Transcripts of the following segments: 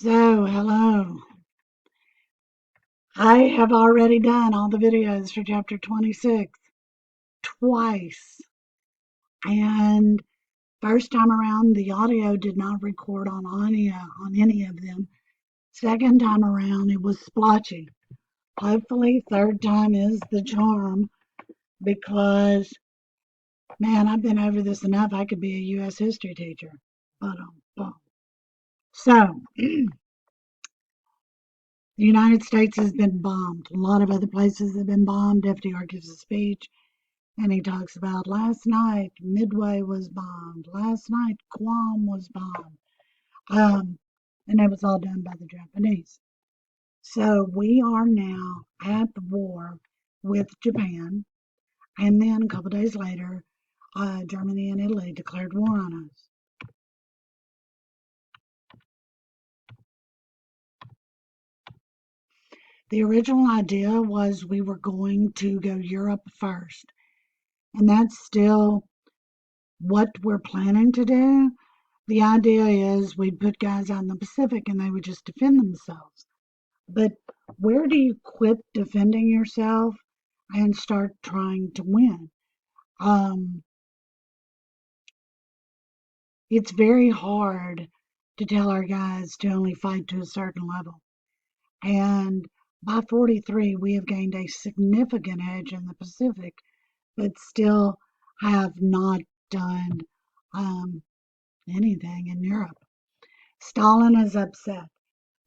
So, hello. I have already done all the videos for chapter 26 twice. And first time around, the audio did not record on any of them. Second time around, it was splotchy. Hopefully, third time is the charm because, man, I've been over this enough. I could be a U.S. history teacher. But, so, the United States has been bombed. A lot of other places have been bombed. FDR gives a speech and he talks about last night Midway was bombed. Last night Guam was bombed. And it was all done by the Japanese. So we are now at war with Japan. And then a couple of days later, Germany and Italy declared war on us. The original idea was we were going to go Europe first. And that's still what we're planning to do. The idea is we'd put guys out in the Pacific and they would just defend themselves. But where do you quit defending yourself and start trying to win? It's very hard to tell our guys to only fight to a certain level. And by 43, we have gained a significant edge in the Pacific, but still have not done anything in Europe. Stalin is upset.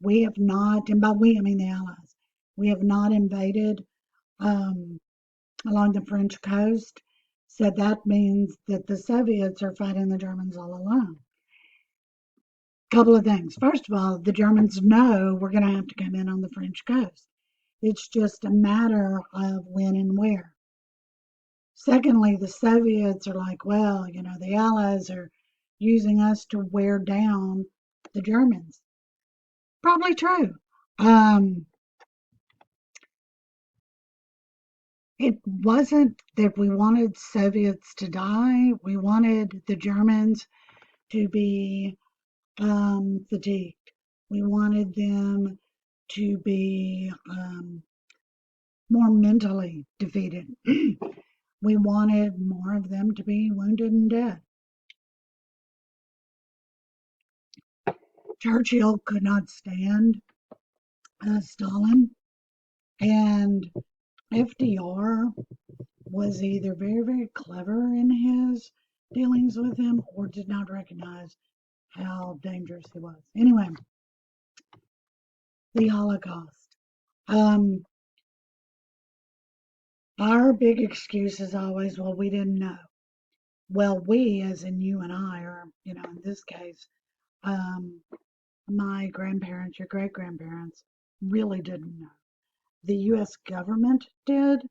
We have not, and by we I mean the Allies, we have not invaded along the French coast. So that means that the Soviets are fighting the Germans all alone. Couple of things. First of all, the Germans know we're going to have to come in on the French coast. It's just a matter of when and where. Secondly, the Soviets are like, well, the Allies are using us to wear down the Germans. Probably true. It wasn't that we wanted Soviets to die. We wanted the Germans to be fatigued. We wanted them to be more mentally defeated. We wanted more of them to be wounded and dead. Churchill could not stand Stalin, and FDR was either very, very clever in his dealings with him or did not recognize how dangerous he was. Anyway, the Holocaust. Our big excuse is always, well, we didn't know. Well, we, as in you and I, or, in this case, my grandparents, your great grandparents, really didn't know. The U.S. government did.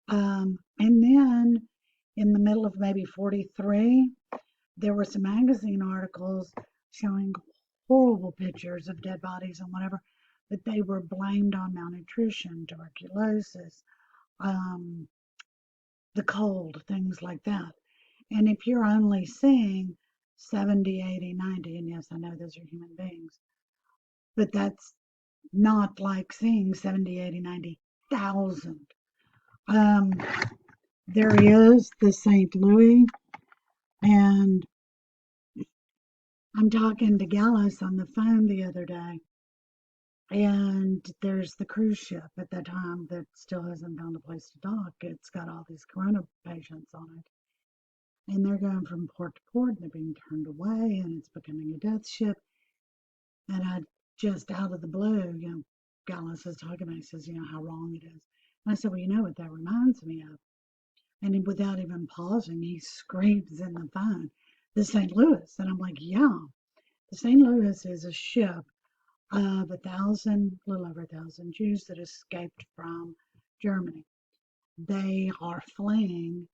And then in the middle of maybe 43, there were some magazine articles showing horrible pictures of dead bodies and whatever, but they were blamed on malnutrition, tuberculosis, the cold, things like that. And if you're only seeing 70, 80, 90, and yes, I know those are human beings, but that's not like seeing 70, 80, 90,000. There is the St. Louis, and I'm talking to Gallus on the phone the other day, and there's the cruise ship at that time that still hasn't found a place to dock. It's got all these corona patients on it. And they're going from port to port, and they're being turned away, and it's becoming a death ship. And I just out of the blue, Gallus is talking to me. He says, how wrong it is. And I said, well, you know what that reminds me of? And without even pausing, he screams in the phone, the St. Louis. And I'm like, yeah, the St. Louis is a ship of little over 1,000 Jews that escaped from Germany. They are fleeing,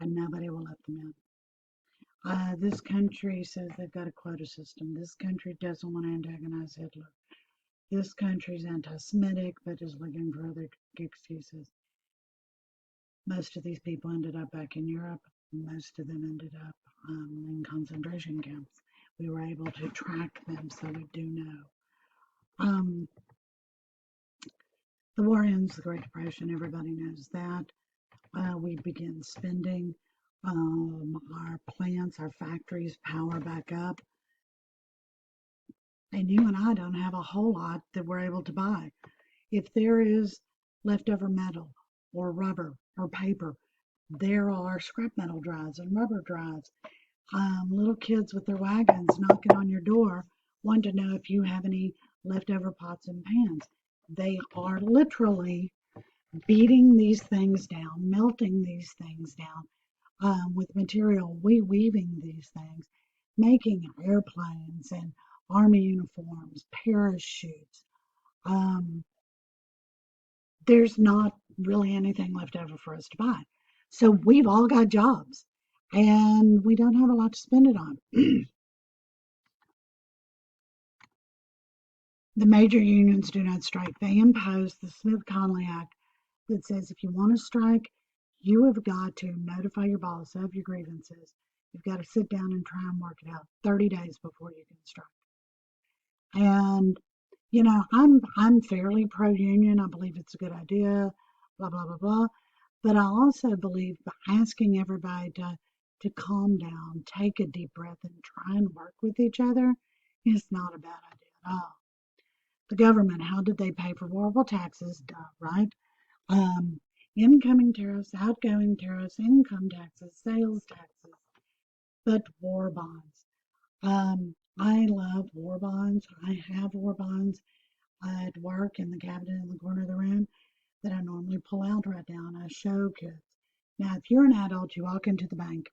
and nobody will let them in. This country says they've got a quota system. This country doesn't want to antagonize Hitler. This country's anti-Semitic, but is looking for other excuses. Most of these people ended up back in Europe. Most of them ended up in concentration camps. We were able to track them, so we do know. Um, the war ends the Great Depression. Everybody knows that. We begin spending our plants, our factories power back up. And you and I don't have a whole lot that we're able to buy. If there is leftover metal or rubber or paper, there are scrap metal drives and rubber drives. Little kids with their wagons knocking on your door want to know if you have any leftover pots and pans. They are literally beating these things down, melting these things down with material, weaving these things, making airplanes and army uniforms, parachutes. Um, there's not really anything left over for us to buy. So we've all got jobs and we don't have a lot to spend it on. The major unions do not strike. They impose the Smith-Connolly Act that says if you want to strike, you have got to notify your boss of your grievances. You've got to sit down and try and work it out 30 days before you can strike. And I'm fairly pro-union. I believe it's a good idea, blah blah blah blah. But I also believe asking everybody to calm down, take a deep breath, and try and work with each other is not a bad idea at all. The government, how did they pay for war? Well, taxes, duh, right? Um, Incoming tariffs, outgoing tariffs, income taxes, sales taxes, but war bonds. I love war bonds. I have war bonds at work in the cabinet in the corner of the room that I normally pull out right now and I show kids. Now, if you're an adult, you walk into the bank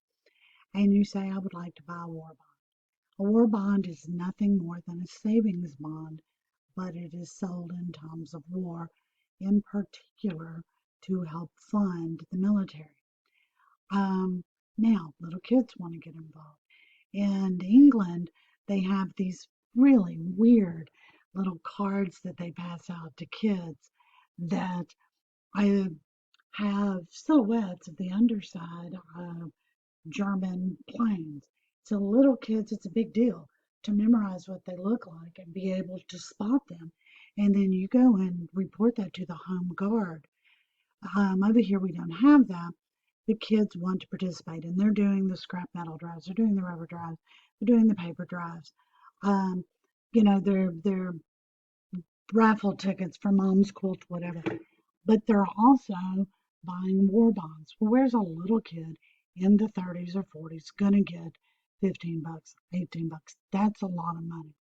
and you say, I would like to buy a war bond. A war bond is nothing more than a savings bond, but it is sold in times of war, in particular to help fund the military. Um, Now, little kids want to get involved. In England, they have these really weird little cards that they pass out to kids that I have silhouettes of the underside of German planes. So little kids, it's a big deal to memorize what they look like and be able to spot them. And then you go and report that to the home guard. Over here, we don't have that. The kids want to participate, and they're doing the scrap metal drives, they're doing the rubber drives, they're doing the paper drives. Um, they're raffle tickets for mom's quilt, whatever. But they're also buying war bonds. Well, where's a little kid in the 30s or 40s gonna get 15 bucks, 18 bucks? That's a lot of money.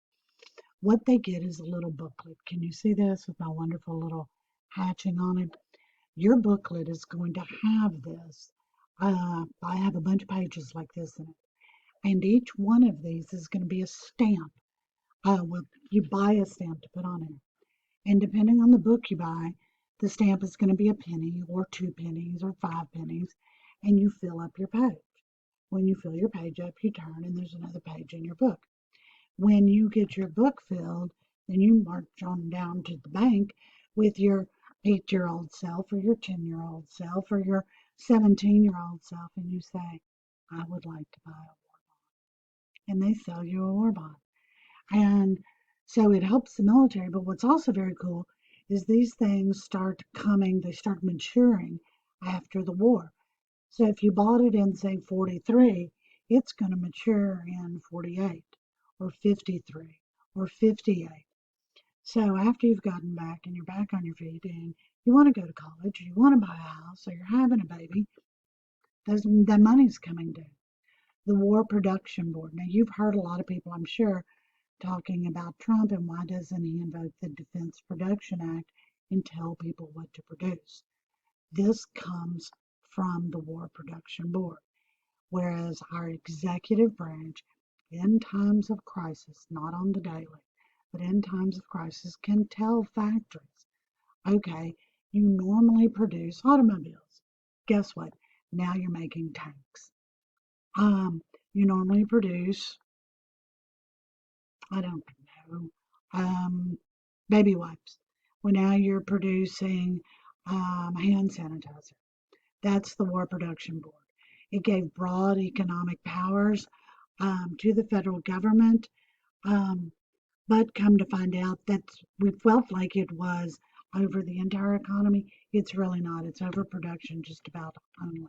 What they get is a little booklet. Can you see this with my wonderful little hatching on it? Your booklet is going to have this. I have a bunch of pages like this in it. And each one of these is going to be a stamp. Well, you buy a stamp to put on it. And depending on the book you buy, the stamp is going to be a penny or 2 pennies or 5 pennies. And you fill up your page. When you fill your page up, you turn and there's another page in your book. When you get your book filled, then you march on down to the bank with your 8-year-old self or your 10-year-old self or your 17-year-old self and you say, I would like to buy a war bond. And they sell you a war bond. And so it helps the military. But what's also very cool is these things start coming, they start maturing after the war. So if you bought it in, say, 43, it's going to mature in 48 or 53 or 58. So after you've gotten back and you're back on your feet and you want to go to college, or you want to buy a house, or you're having a baby, that money's coming due. The War Production Board. Now, you've heard a lot of people, I'm sure, talking about Trump and why doesn't he invoke the Defense Production Act and tell people what to produce. This comes from the War Production Board. Whereas our executive branch, in times of crisis, not on the daily, but in times of crisis, can tell factories, okay, you normally produce automobiles. Guess what? Now you're making tanks. You normally produce, I don't know, baby wipes. Well, now you're producing hand sanitizer. That's the War Production Board. It gave broad economic powers to the federal government. Um, But come to find out that we felt like it was over the entire economy. It's really not. It's overproduction just about only.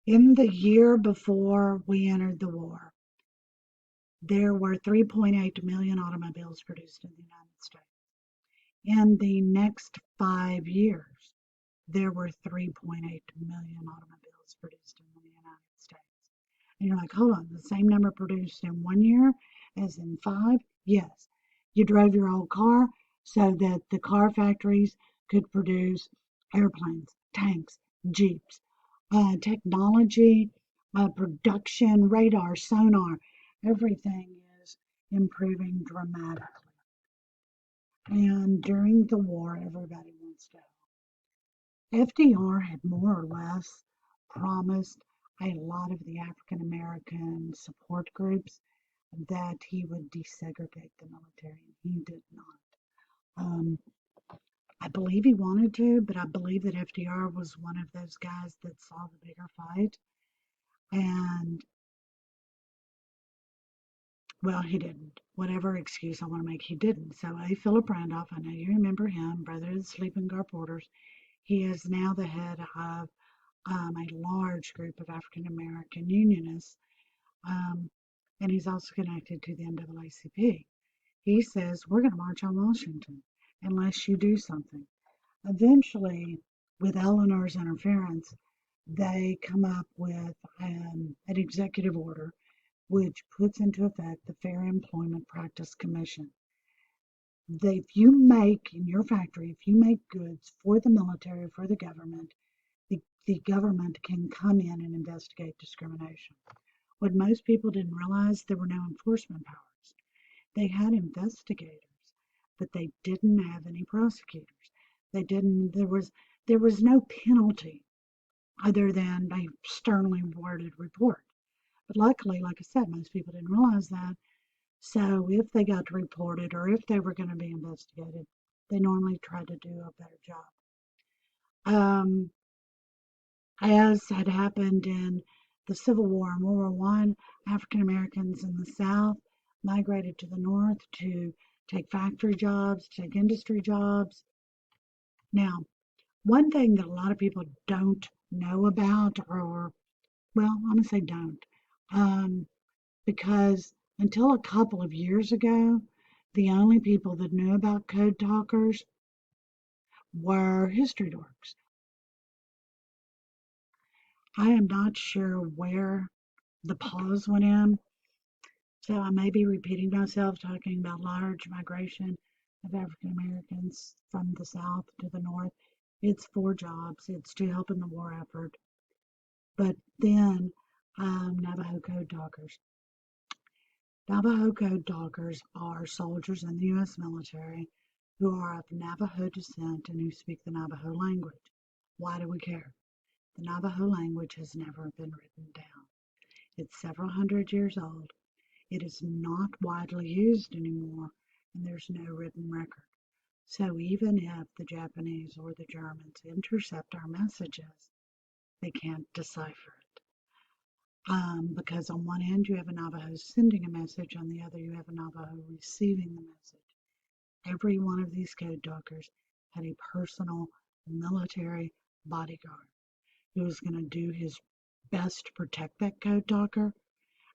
In the year before we entered the war, there were 3.8 million automobiles produced in the United States. In the next 5 years, there were 3.8 million automobiles produced in the United States. And you're like, hold on, the same number produced in 1 year as in five? Yes. You drove your old car so that the car factories could produce airplanes, tanks, jeeps, technology, production, radar, sonar, everything is improving dramatically. And during the war, everybody wants to. FDR had more or less promised a lot of the African American support groups that he would desegregate the military. He did not. Um, I believe he wanted to, but I believe that FDR was one of those guys that saw the bigger fight. And, well, he didn't. Whatever excuse I want to make, he didn't. So, Philip Randolph, I know you remember him, brother of the sleeping car porters. He is now the head of a large group of African American unionists, um, and he's also connected to the NAACP. He says, we're going to march on Washington unless you do something. Eventually, with Eleanor's interference, they come up with an executive order which puts into effect the Fair Employment Practice Commission. If you make in your factory, if you make goods for the military, for the government, the government can come in and investigate discrimination. What most people didn't realize, there were no enforcement powers. They had investigators, but they didn't have any prosecutors. They didn't. There was no penalty other than a sternly worded report. But luckily, like I said, most people didn't realize that. So if they got reported or if they were going to be investigated, they normally tried to do a better job. Um, as had happened in the Civil War and World War One, African Americans in the South migrated to the North to take factory jobs, take industry jobs. Now, one thing that a lot of people don't know about, or, well, I'm going to say don't, um, because until a couple of years ago, the only people that knew about code talkers were history dorks. I am not sure where the pause went in. So I may be repeating myself talking about large migration of African Americans from the South to the North. It's for jobs, it's to help in the war effort. But then Navajo Code Talkers. Navajo Code Talkers are soldiers in the U.S. military who are of Navajo descent and who speak the Navajo language. Why do we care? The Navajo language has never been written down. It's several hundred years old. It is not widely used anymore, and there's no written record. So even if the Japanese or the Germans intercept our messages, they can't decipher it. Because on one end you have a Navajo sending a message, on the other you have a Navajo receiving the message. Every one of these code talkers had a personal military bodyguard who was going to do his best to protect that code talker.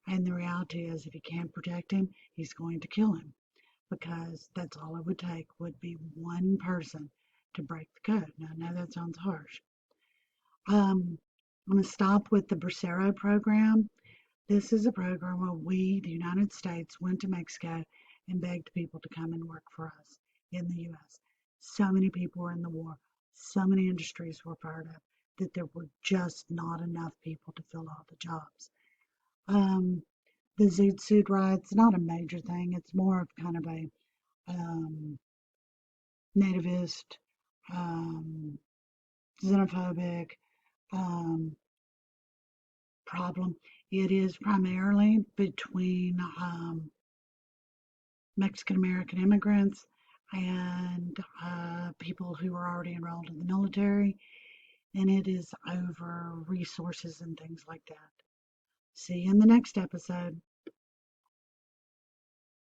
And the reality is, if he can't protect him, he's going to kill him, because that's all it would take would be one person to break the code. Now, I know that sounds harsh. I'm going to stop with the Bracero program. This is a program where we, the United States, went to Mexico and begged people to come and work for us in the U.S. So many people were in the war. So many industries were fired up that there were just not enough people to fill all the jobs. Um, the Zoot Suit Riot's not a major thing. It's more of kind of a nativist, um, xenophobic um, problem. It is primarily between Mexican American immigrants and people who are already enrolled in the military, and it is over resources and things like that. See you in the next episode.